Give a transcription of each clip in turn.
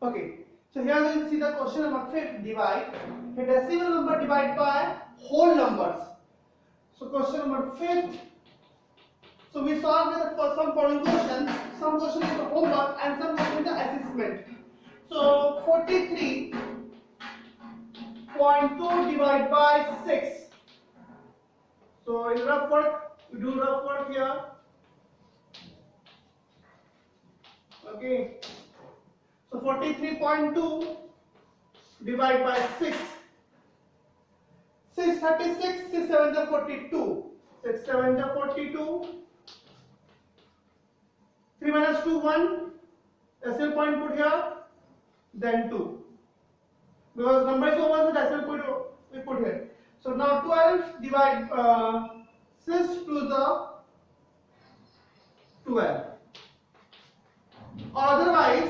Okay, so here we will see the question number 5, divide. A decimal number divided by whole numbers. So question number 5. So we solved with some following questions. Some question is the homework and some question is the assessment. So 43.2 divided by 6. So in rough work, we do rough work here. Okay. So 43.2 divided by 6. 636, 6 7 are 42. 6 7 are 42. 3 minus 2, 1. Decimal point put here. Then 2. Because number is over, so decimal point we put here. So now 12 divide 6 to the 12. Or otherwise,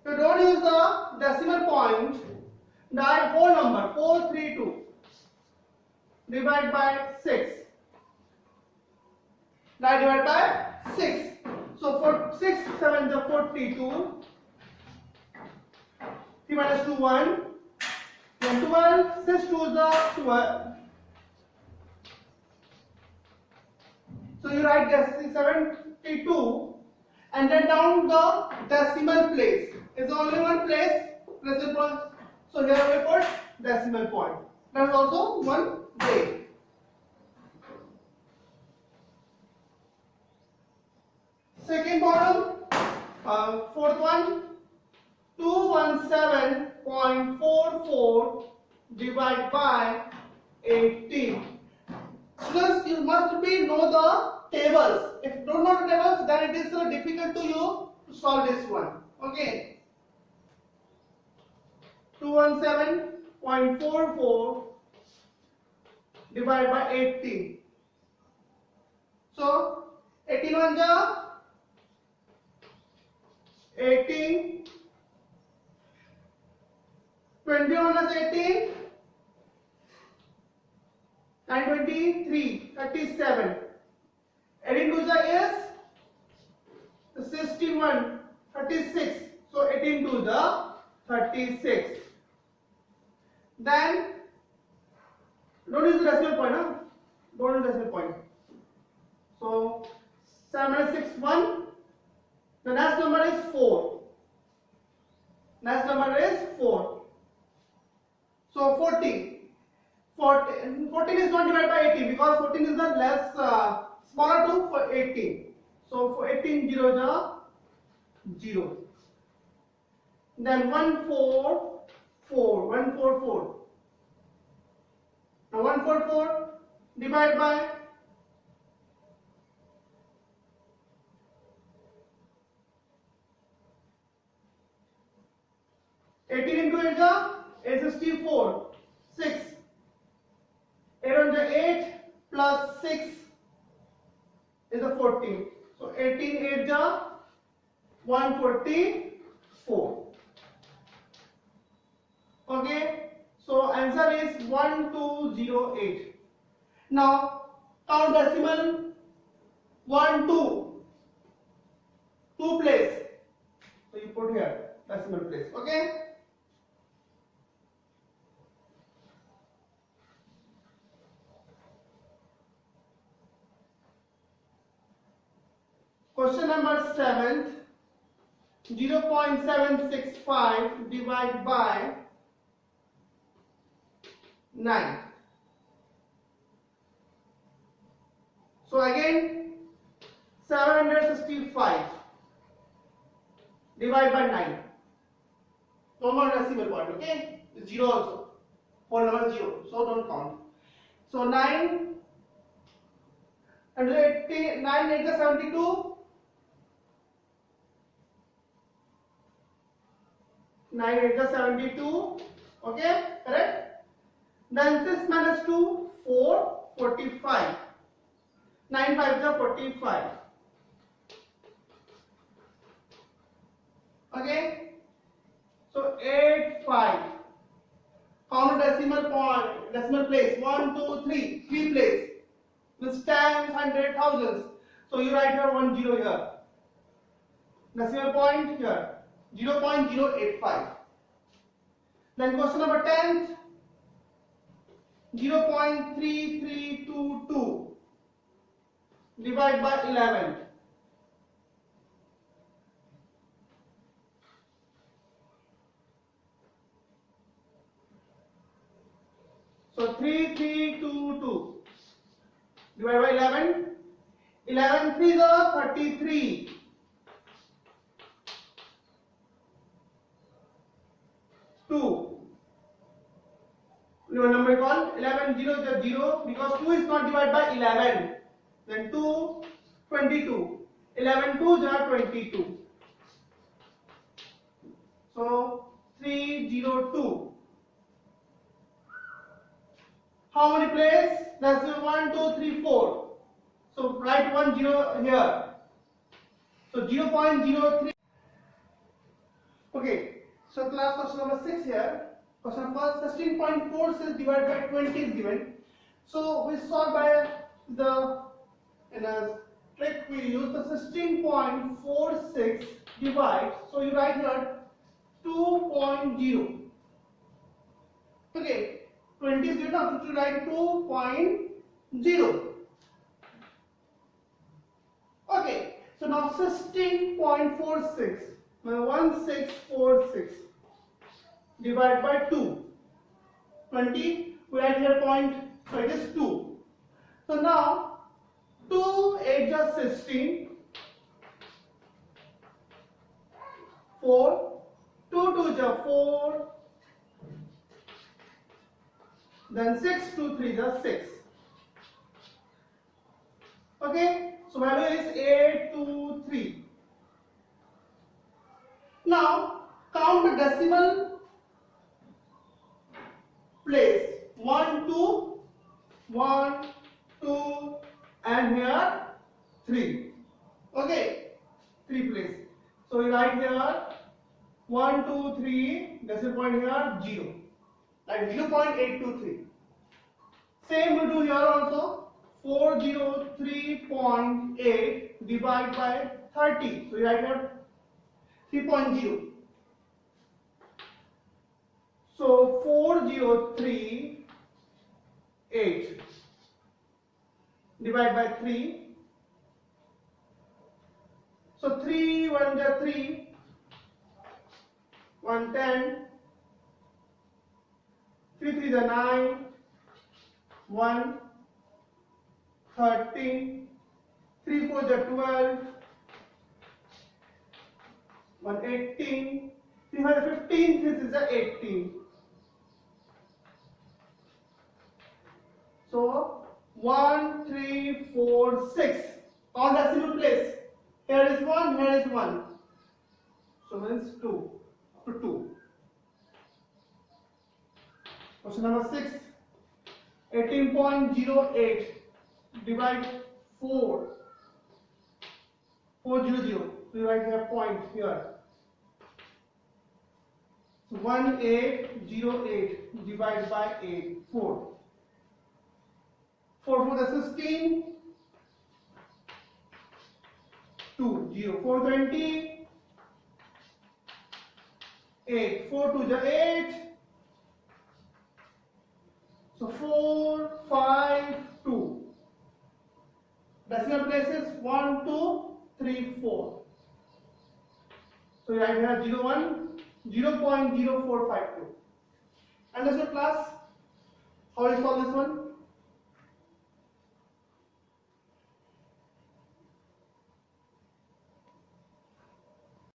if you don't use the decimal point, write whole number 432 divided by 6. Divided by 6. So for 6 7 is 42. 3 minus 2 1. Then 12. 6 2 is 12. So you write 72 and then down the decimal place. Is only one place. So here we put decimal point. That is also one way. Second problem, fourth one, 217.44 divided by 18. Students, you must know the tables. If you don't know the tables, then it is difficult to you to solve this one. Okay. 217.44 divided by 18. So 18 1 ja 18. 20 minus 18. 9 23 37. 18 2 ja is 61 36. So 18 2 ja 36. Then don't use the decimal point, huh? Don't use the decimal point. So 7 minus 6 1. The next number is 4. Next number is 4. So 14. 14 is not divided by 18 because 14 is the less smaller to for 18. So for 18 0 ja 0. Then 144. 144. Now 144 divided by 18 into 8 is 64. 6. 8 on the 8 plus 6 is a 14. So 18 8 144. Okay, so answer is 1208. Now count decimal 1 2 place. So you put here decimal place. Okay. Question number 7. 0.765 divided by 9. So again 765 divided by 9. No more decimal point, okay? 0 also. Whole number 0. So don't count. So 9 and 80, 9 8 is 72. 9 8 is 72. Okay, correct? Then 6 minus 2, 4, 45. 9 5 is 45. Okay. So 8 5. Count decimal point, decimal place. 1 2 3, 3 place. This tens, hundred, thousands. So you write here 10 here. Decimal point here. 0.085. Then question number 10, 0.3322 divide by 11. So 3322 divided by 11. 11 3 are 33. 2. Your number called 11 0 is 0 because 2 is not divided by 11. Then 2 22. 11 2 is 22. So 302. How many places? That's 1 2 3 4. So write 1 0 here. So 0.03. Okay. So class question number 6 here. Question first, 16.46 divided by 20 is given. So we solve by the in a trick we use the 16.46 divide. So you write here 2.0. Okay, 20 is given, so you write 2.0. Okay, so now 16.46. Now 1646 divided by 2. 20, we write here point, so it is 2. So now 2 8 is 16, 4, 2 2 is 4, then 6 2 3 is 6. Okay, so value is 823. Now count the decimal place. 1 2 1 2 and here 3. Okay, 3 place. So you write here 1 2 3 decimal point here 0, like 0.823. Same we do here also. 403.8 divided by 30. So you write here 3.0. So 4038 divided by 3. So 3 1 is 3, 110, 3 3 is 9, 1 13, 3 4 is 12, 1 18, 3 5 15, this is 18. So 1 3 4 6. Count decimal place. Here is 1, here is 1. So means 2 to 2. Question number 6. 18.08 divide 4. 400. We write here point here. So 1808 divided by 8. 4. 4 for the 16. 2 0 420 8 4 2 is 8. So 4 5 2. Decimal places 1 2 3 4. So you write here 0 1 0.0452. Understood class? How is solve this one?